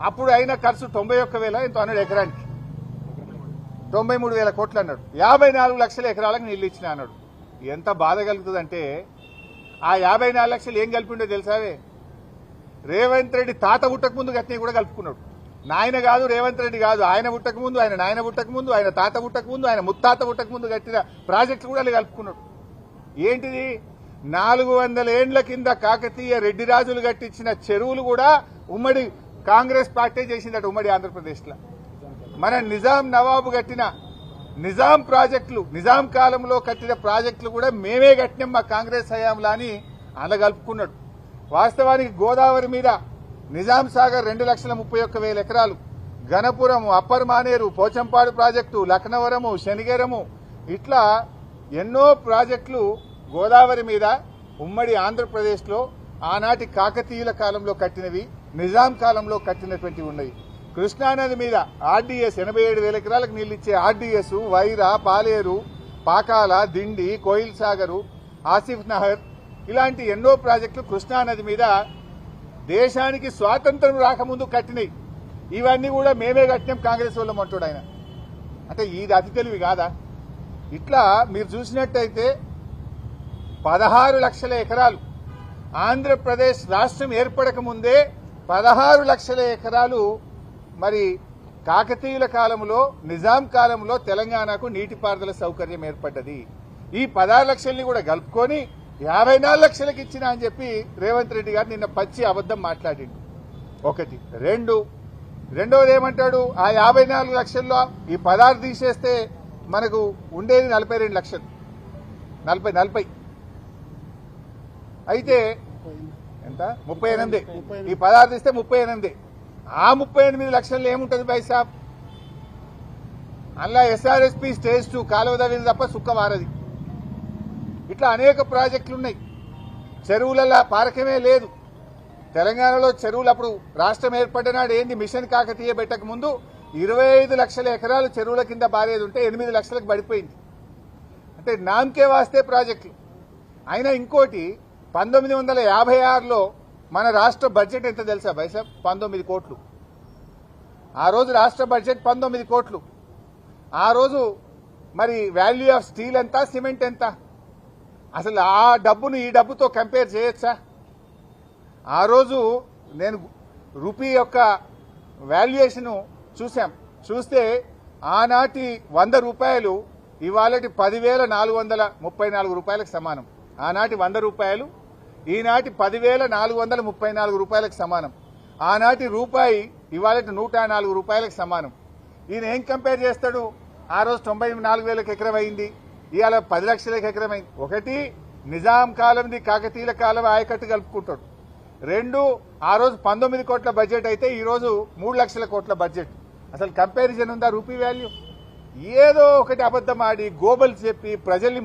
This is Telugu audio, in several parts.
అప్పుడు అయిన ఖర్చు 91,000 ఎంతో అన్నాడు ఎకరానికి, 93,000 కోట్లు అన్నాడు. 54 లక్షల ఎకరాలకు నీళ్లు ఇచ్చిన అన్నాడు. ఎంత బాధ కలుగుతుందంటే ఆ 54 లక్షలు ఏం కలిపిండో తెలుసావే? రేవంత్ రెడ్డి తాత పుట్టక ముందు గట్టిని కూడా కలుపుకున్నాడు. నాయన కాదు, రేవంత్ రెడ్డి కాదు, ఆయన పుట్టక ముందు, ఆయన నాయన పుట్టక ముందు, ఆయన తాత పుట్టక ముందు, ఆయన ముత్తాత పుట్టక ముందు కట్టిన ప్రాజెక్టులు కూడా కలుపుకున్నాడు. ఏంటిది? 400 ఏండ్ల కింద కాకతీయ రెడ్డి రాజులు కట్టించిన చెరువులు కూడా ఉమ్మడి కాంగ్రెస్ పార్టీ చేసిందట ఉమ్మడి ఆంధ్రప్రదేశ్ లో. మన నిజాం నవాబు కట్టిన నిజాం ప్రాజెక్టులు, నిజాం కాలంలో కట్టిన ప్రాజెక్టులు కూడా మేమే కట్టినాం మా కాంగ్రెస్ హయాంలో అని కలుపుకున్నాడు. వాస్తవానికి గోదావరి మీద నిజాం సాగర్ 2,31,000 ఎకరాలు, గణపురం, అప్పర్ మానేరు, పోచంపాడు ప్రాజెక్టు, లక్నవరము, శనిగేరము, ఇట్లా ఎన్నో ప్రాజెక్టులు గోదావరి మీద ఉమ్మడి ఆంధ్రప్రదేశ్ లో ఆనాటి కాకతీయుల కాలంలో కట్టినవి, నిజాం కాలంలో కట్టినటువంటి ఉన్నాయి. కృష్ణానది మీద ఆర్డీఎస్ 87,000 ఎకరాలకు నీళ్లు ఇచ్చే ఆర్డీఎస్, వైరా, పాలేరు, పాకాల, దిండి, కోయిల్ సాగరు, ఆసిఫ్ నహర్, ఇలాంటి ఎన్నో ప్రాజెక్టులు కృష్ణానది మీద దేశానికి స్వాతంత్రం రాకముందు కట్టినాయి. ఇవన్నీ కూడా మేమే కట్టినాం కాంగ్రెస్ వాళ్ళం అంటాడు ఆయన. అంటే ఇది అతి తెలివి కాదా? ఇట్లా మీరు చూసినట్టయితే 16 లక్షల ఎకరాలు ఆంధ్రప్రదేశ్ రాష్ట్రం ఏర్పడక ముందే 16 లక్షల ఎకరాలు మరి కాకతీయుల కాలంలో, నిజాం కాలంలో తెలంగాణకు నీటిపారుదల సౌకర్యం ఏర్పడ్డది. ఈ 16 లక్షల్ని కూడా కలుపుకొని 54 లక్షలకు ఇచ్చిన అని చెప్పి రేవంత్ రెడ్డి గారు నిన్న పచ్చి అబద్దం మాట్లాడిండు. ఒకటి. రెండోది ఏమంటాడు? ఆ 54 లక్షల్లో ఈ 16 తీసేస్తే మనకు ఉండేది 42 లక్షలు, 40 అయితే ఎంత? 38. ఈ 16 తీస్తే 38. ఆ 38 లక్షల్లో ఏముంటుంది బైసాబ్? అలా ఎస్ఆర్ఎస్పీ స్టేజ్ 2 కాలువ తవ్వింది తప్ప సుక్క వారది. ఇట్లా అనేక ప్రాజెక్టులు ఉన్నాయి. చెరువులలో పారకమే లేదు. తెలంగాణలో చెరువులు అప్పుడు రాష్ట్రం ఏర్పడినాడు ఏంది? మిషన్ కాకతీయ పెట్టక ముందు 25 లక్షల ఎకరాలు చెరువుల కింద బారేది ఉంటే 8 లక్షలకు పడిపోయింది. అంటే నామకే వాస్తే ప్రాజెక్టులు. అయినా ఇంకోటి, 1956లో మన రాష్ట్ర బడ్జెట్ ఎంత తెలుసా బైసాబ్? 19 కోట్లు. ఆ రోజు రాష్ట్ర బడ్జెట్ 19 కోట్లు. ఆ రోజు మరి వాల్యూ ఆఫ్ స్టీల్ ఎంత, సిమెంట్ ఎంత? అసలు ఆ డబ్బును ఈ డబ్బుతో కంపేర్ చేయొచ్చా? ఆ రోజు నేను రూపీ యొక్క వాల్యుయేషన్ చూస్తే ఆనాటి 100 రూపాయలు ఇవాళటి 10,434 రూపాయలకు సమానం. ఆనాటి 100 రూపాయలు ఈనాటి 10,434 రూపాయలకు సమానం. ఆనాటి రూపాయి ఇవాళటి 104 రూపాయలకు సమానం. ఈయన ఏం కంపేర్ చేస్తాడు? ఆ రోజు 94,000 ఎకరం అయింది, ఇవాళ 10 లక్షలకు ఎకరం అయింది. ఒకటి, నిజాం కాలంది కాకతీయుల కాలం ఆయకట్టు కలుపుకుంటాడు. 2, ఆ రోజు 19 కోట్ల బడ్జెట్ అయితే ఈ రోజు 3 లక్షల కోట్ల బడ్జెట్. అసలు కంపారిజన్ ఉందా? రూపీ వాల్యూ ఏదో ఒకటి అబద్దం ఆడి గోబల్ చెప్పి ప్రజల్ని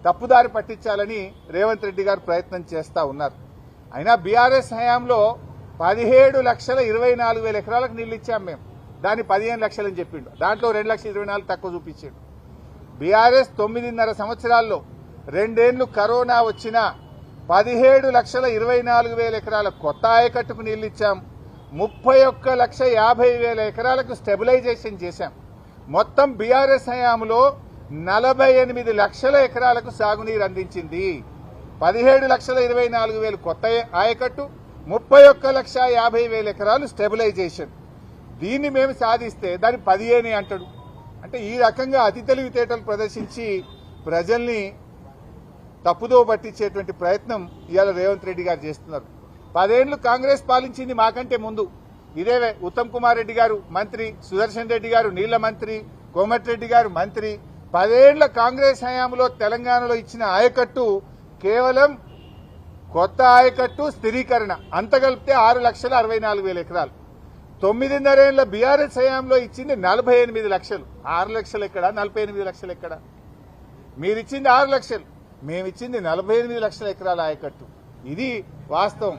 తప్పుదారి పట్టించాలని రేవంత్ రెడ్డి గారు ప్రయత్నం చేస్తా ఉన్నారు. అయినా బీఆర్ఎస్ హయాంలో 17,24,000 ఎకరాలకు నీళ్లు ఇచ్చాం మేము. దాన్ని 15 లక్షలని చెప్పిండు. దాంట్లో 2,24,000 తక్కువ చూపించాడు. బీఆర్ఎస్ 9.5 సంవత్సరాల్లో 2 ఏళ్లు కరోనా వచ్చినా 17,24,000 ఎకరాల కొత్త ఆయకట్టుకు నీళ్లు ఇచ్చాం. 31,50,000 ఎకరాలకు స్టెబిలైజేషన్ చేశాం. మొత్తం బీఆర్ఎస్ హయాంలో 48 లక్షల ఎకరాలకు సాగునీరు అందించింది. 17,24,000 కొత్త ఆయకట్టు, 31,50,000 ఎకరాలు స్టెబిలైజేషన్. దీన్ని మేము సాధిస్తే దాన్ని 15 అంటాడు. అంటే ఈ రకంగా అతి తెలివితేటలు ప్రదర్శించి ప్రజల్ని తప్పుదో పట్టించేటువంటి ప్రయత్నం ఇవాళ రేవంత్ రెడ్డి గారు చేస్తున్నారు. 10 ఏళ్లు కాంగ్రెస్ పాలించింది మాకంటే ముందు. ఇదే ఉత్తమ్ కుమార్ రెడ్డి గారు మంత్రి, సుదర్శన్ రెడ్డి గారు నీళ్ల మంత్రి, కోమటిరెడ్డి గారు మంత్రి. 10 ఏళ్ల కాంగ్రెస్ హయాంలో తెలంగాణలో ఇచ్చిన ఆయకట్టు కేవలం కొత్త ఆయకట్టు, స్థిరీకరణ అంత కలిపితే 6,64,000 ఎకరాలు. 9.5 ఏళ్ల బీఆర్ఎస్ హయాంలో ఇచ్చింది 48 లక్షలు. 6 లక్షలు ఎక్కడ, 48 లక్షలు ఎక్కడ? మీరిచ్చింది 6 లక్షలు, మేమిచ్చింది 48 లక్షల ఎకరాల ఆయకట్టు. ఇది వాస్తవం.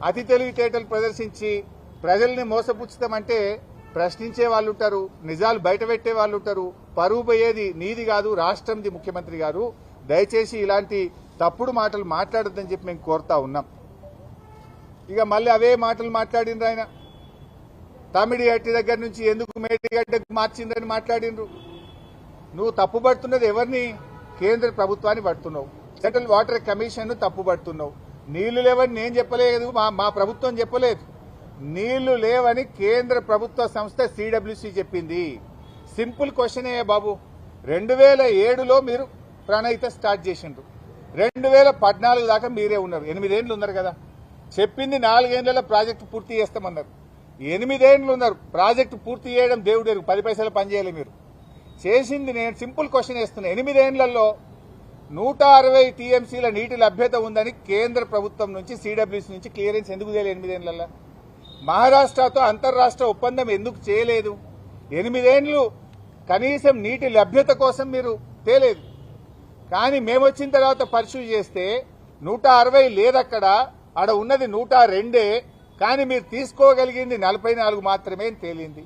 అతి తెలివితేటలు ప్రదర్శించి ప్రజల్ని మోసపుచ్చుతామంటే ప్రశ్నించే వాళ్ళు ఉంటారు, నిజాలు బయటపెట్టే వాళ్ళు ఉంటారు. పరువు పోయేది నీది కాదు, రాష్ట్రంది. ముఖ్యమంత్రి గారు దయచేసి ఇలాంటి తప్పుడు మాటలు మాట్లాడొద్దని చెప్పి మేము కోరుతా ఉన్నాం. ఇక మళ్ళీ అవే మాటలు మాట్లాడిండ్రు ఆయన. తమిడిహట్టి దగ్గర నుంచి ఎందుకు మేడిగడ్డకు మార్చిందని మాట్లాడినరు. నువ్వు తప్పుపడుతున్నది ఎవరిని? కేంద్ర ప్రభుత్వాన్ని పడుతున్నావు. సెంట్రల్ వాటర్ కమిషన్ తప్పుపడుతున్నావు. నీళ్లు లేవని నేను చెప్పలేదు, మా ప్రభుత్వం చెప్పలేదు. నీళ్లు లేవని కేంద్ర ప్రభుత్వ సంస్థ సిడబ్ల్యూసి చెప్పింది. సింపుల్ క్వశ్చనే బాబు. 2007లో మీరు ప్రణాళిక స్టార్ట్ చేసిండ్రు. 2014 దాకా మీరే ఉన్నారు. 8 ఏళ్ళు ఉన్నారు కదా. చెప్పింది 4 ఏళ్లలో ప్రాజెక్టు పూర్తి చేస్తామన్నారు. 8 ఏళ్ళు ఉన్నారు. ప్రాజెక్టు పూర్తి చేయడం దేవుడేరు. 10 పైసలు పనిచేయాలి మీరు. చేసింది నేను సింపుల్ క్వశ్చన్ వేస్తున్నా. 8 ఏళ్లలో 160 టీఎంసీల నీటి లభ్యత ఉందని కేంద్ర ప్రభుత్వం నుంచి సిడబ్ల్యూసీ నుంచి క్లియరెన్స్ ఎందుకు చేయలేదు? 8 ఏళ్లలో మహారాష్ట్రతో అంతర్రాష్ట్ర ఒప్పందం ఎందుకు చేయలేదు? 8 ఏళ్లు కనీసం నీటి లభ్యత కోసం మీరు తేలేదు. కానీ మేము వచ్చిన తర్వాత పర్సూ చేస్తే 160 లేదక్కడ, ఆడ ఉన్నది 102. కానీ మీరు తీసుకోగలిగింది 44 మాత్రమే తేలింది.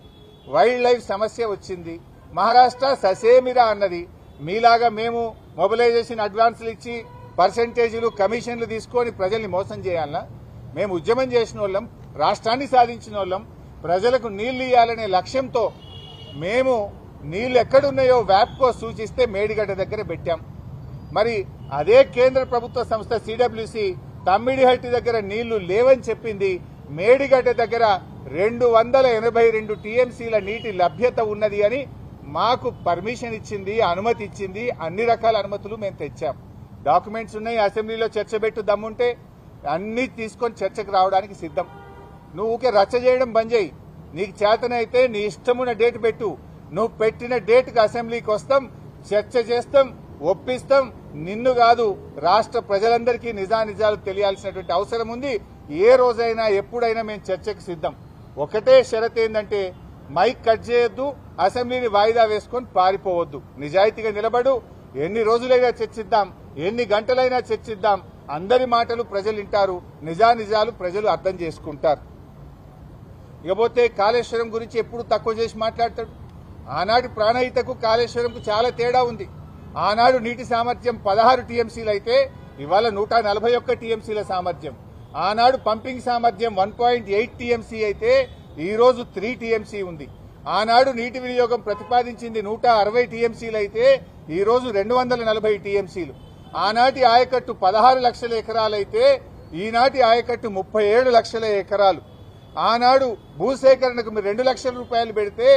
వైల్డ్ లైఫ్ సమస్య వచ్చింది. మహారాష్ట్ర ససేమిరా అన్నది. మీలాగా మేము మొబిలైజేషన్ అడ్వాన్సులు ఇచ్చి పర్సెంటేజీలు కమిషన్లు తీసుకొని ప్రజల్ని మోసం చేయాలనా? మేము ఉద్యమం చేసిన వాళ్ళం, రాష్ట్రాన్ని సాధించిన వాళ్ళం, ప్రజలకు నీళ్లు ఇవ్వాలనే లక్ష్యంతో మేము నీళ్లు ఎక్కడున్నాయో వ్యాప్కో సూచిస్తే మేడిగడ్డ దగ్గర పెట్టాం. మరి అదే కేంద్ర ప్రభుత్వ సంస్థ సిడబ్ల్యూసి తమ్మిడిహట్టి దగ్గర నీళ్లు లేవని చెప్పింది. మేడిగడ్డ దగ్గర 282 టీఎంసీల నీటి లభ్యత ఉన్నది అని మాకు పర్మిషన్ ఇచ్చింది, అనుమతి ఇచ్చింది. అన్ని రకాల అనుమతులు మేము తెచ్చాం. డాక్యుమెంట్స్ ఉన్నాయి. అసెంబ్లీలో చర్చ పెట్టు దమ్ముంటే అన్ని తీసుకొని చర్చకు రావడానికి సిద్ధం. నువ్వు ఊకే రచ్చ చేయడం బంద్ చేయి. నీకు చేతనైతే నీ ఇష్టమున్న డేట్ పెట్టు. నువ్వు పెట్టిన డేట్కి అసెంబ్లీకి వస్తాం, చర్చ చేస్తాం, ఒప్పిస్తాం. నిన్ను కాదు రాష్ట్ర ప్రజలందరికీ నిజానిజాలు తెలియాల్సినటువంటి అవసరం ఉంది. ఏ రోజైనా ఎప్పుడైనా మేము చర్చకు సిద్ధం. ఒకటే షరత్ ఏంటంటే మైక్ కట్ చేయొద్దు, అసెంబ్లీని వాయిదా వేసుకొని పారిపోవద్దు. నిజాయితీగా నిలబడు. ఎన్ని రోజులైనా చర్చిద్దాం, ఎన్ని గంటలైనా చర్చిద్దాం. అందరి మాటలు ప్రజలు వింటారు, నిజానిజాలు ప్రజలు అర్థం చేసుకుంటారు. ఇకపోతే కాళేశ్వరం గురించి ఎప్పుడు తక్కువ చేసి మాట్లాడతాడు. ఆనాటి ప్రాణహితకు కాళేశ్వరంకు చాలా తేడా ఉంది. ఆనాడు నీటి సామర్థ్యం 16 టీఎంసీలు అయితే ఇవాళ 141 టీఎంసీల సామర్థ్యం. ఆనాడు పంపింగ్ సామర్థ్యం 1.8 టీఎంసీ అయితే ఈ రోజు 3 టీఎంసీ ఉంది. ఆనాడు నీటి వినియోగం ప్రతిపాదించింది 160 టీఎంసీలు అయితే ఈ రోజు 240 టీఎంసీలు. ఆనాటి ఆయకట్టు 16 లక్షల ఎకరాలైతే ఈనాటి ఆయకట్టు 37 లక్షల ఎకరాలు. ఆనాడు భూసేకరణకు మీరు 2 లక్షల రూపాయలు పెడితే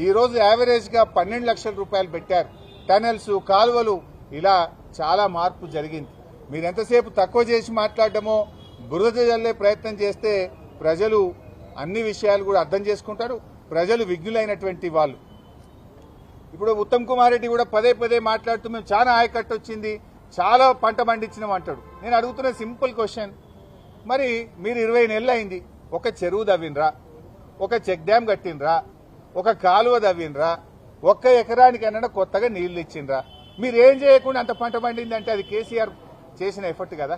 ఈ రోజు యావరేజ్ గా 12 లక్షల రూపాయలు పెట్టారు. టనెల్స్, కాలువలు, ఇలా చాలా మార్పు జరిగింది. మీరు ఎంతసేపు తక్కువ చేసి మాట్లాడటమో, బురద జల్లే ప్రయత్నం చేస్తే ప్రజలు అన్ని విషయాలు కూడా అర్థం చేసుకుంటారు. ప్రజలు విజ్ఞులైనటువంటి వాళ్ళు. ఇప్పుడు ఉత్తమ్ కుమార్ రెడ్డి కూడా పదే పదే మాట్లాడుతూ మేము చాలా ఆయకట్టు వచ్చింది, చాలా పంట పండించినాం అంటాడు. నేను అడుగుతున్న సింపుల్ క్వశ్చన్, మరి మీరు 20 నెలలు అయింది, ఒక చెరువు దవ్వినరా, ఒక చెక్ డ్యామ్ కట్టినరా, ఒక కాలువ దవ్వినరా, ఒక్క ఎకరానికైనా కొత్తగా నీళ్లు ఇచ్చిండ్రా? మీరేం చేయకుండా అంత పంట పండిందంటే అది కేసీఆర్ చేసిన ఎఫర్ట్ కదా.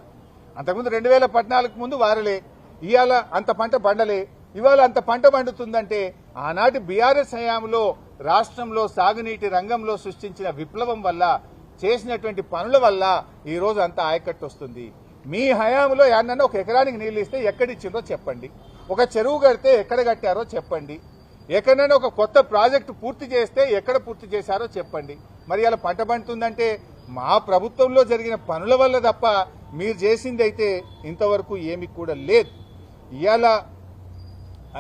అంతకుముందు 2014 ముందు వారలే, ఇవాళ అంత పంట పండలే, ఇవాళ అంత పంట పండుతుందంటే ఆనాటి బీఆర్ఎస్ హయాంలో రాష్ట్రంలో సాగునీటి రంగంలో సృష్టించిన విప్లవం వల్ల, చేసినటువంటి పనుల వల్ల ఈ రోజు అంత ఆయకట్టు వస్తుంది. మీ హయాంలో యాన్నన్నా ఒక ఎకరానికి నీళ్లు ఇస్తే ఎక్కడిచ్చిందో చెప్పండి. ఒక చెరువు కడితే ఎక్కడ కట్టారో చెప్పండి. ఎక్కడైనా ఒక కొత్త ప్రాజెక్టు పూర్తి చేస్తే ఎక్కడ పూర్తి చేశారో చెప్పండి. మరి అలా పంట పండుతుందంటే మా ప్రభుత్వంలో జరిగిన పనుల వల్ల తప్ప మీరు చేసింది అయితే ఇంతవరకు ఏమి కూడా లేదు. ఇవాళ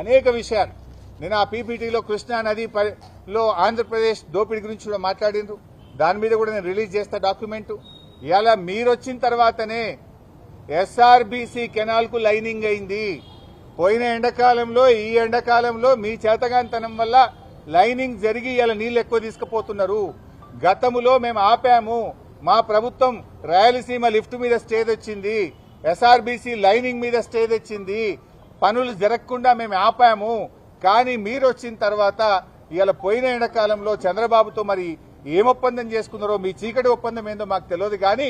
అనేక విషయాలు నేను ఆ పీపీటీలో కృష్ణా నదిలో ఆంధ్రప్రదేశ్ దోపిడీ గురించి కూడా మాట్లాడిండ్రు. దాని మీద కూడా నేను రిలీజ్ చేస్తా డాక్యుమెంటు. ఇవాళ మీరు వచ్చిన తర్వాతనే ఎస్ఆర్బీసీ కెనాల్కు లైనింగ్ అయింది. పోయిన ఎండాకాలంలో, ఈ ఎండాకాలంలో మీ చేతగాంతనం వల్ల లైనింగ్ జరిగి ఇలా నీళ్లు ఎక్కువ తీసుకుపోతున్నారు. గతములో మేము ఆపాము. మా ప్రభుత్వం రాయలసీమ లిఫ్ట్ మీద స్టే తెచ్చింది, ఎస్ఆర్బీసీ లైనింగ్ మీద స్టే తెచ్చింది. పనులు జరగకుండా మేము ఆపాము. కానీ మీరు వచ్చిన తర్వాత ఇవాళ పోయిన ఎండాకాలంలో చంద్రబాబుతో మరి ఏం ఒప్పందం చేసుకున్నారో, మీ చీకటి ఒప్పందం ఏందో మాకు తెలియదు. కానీ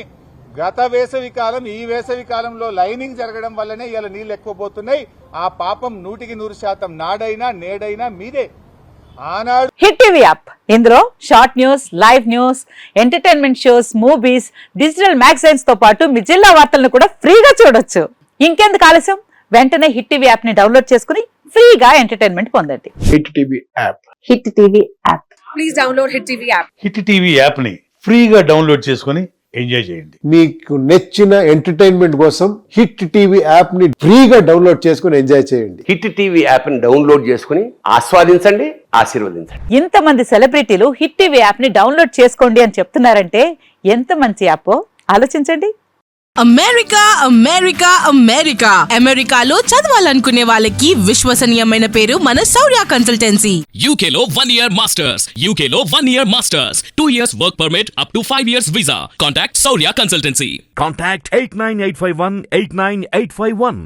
గత వేసవి కాలం, ఈ వేసవి కాలంలో లైనింగ్ జరగడం వల్లనే ఇవాళ నీళ్లు ఎక్కువ పోతున్నాయి. ఆ పాపం 100% నాడైనా నేడైనా మీదే. ఆనాడు హిట్ టీవీ యాప్, ఇందులో short news, live news, entertainment shows, movies, digital magazines తో పాటు మీ జిల్లా వార్తలను కూడా ఫ్రీగా చూడొచ్చు. ఇంకెందుకు ఆలస్యం, వెంటనే హిట్ టీవీ యాప్ ని డౌన్లోడ్ చేసుకుని ఫ్రీగా ఎంటర్టైన్మెంట్ పొందండి. Hit TV app. Hit TV app. Please download Hit TV app. Hit TV యాప్ని ఫ్రీగా డౌన్లోడ్ చేసుకొని ఎంజాయ్ చేయండి. మీకు నచ్చిన ఎంటర్టైన్మెంట్ కోసం హిట్ టీవీ యాప్ ని ఫ్రీగా డౌన్లోడ్ చేసుకుని ఎంజాయ్ చేయండి. హిట్ టీవీ యాప్ని డౌన్లోడ్ చేసుకుని ఆస్వాదించండి, ఆశీర్వదించండి. ఇంతమంది సెలబ్రిటీలు హిట్ టీవీ యాప్ ని డౌన్లోడ్ చేసుకోండి అని చెప్తున్నారంటే ఎంత మంచి యాప్ ఆలోచించండి. అమెరికా అమెరికా అమెరికా అమెరికాలో చదవాలనుకునే వాళ్ళకి విశ్వసనీయమైన పేరు మన శౌర్య consultancy. UK Law 1 Year Masters. UK Law 1 Year Masters. 2 years work permit up to 5 years visa. Contact Saurya Consultancy. Contact 89851 89851.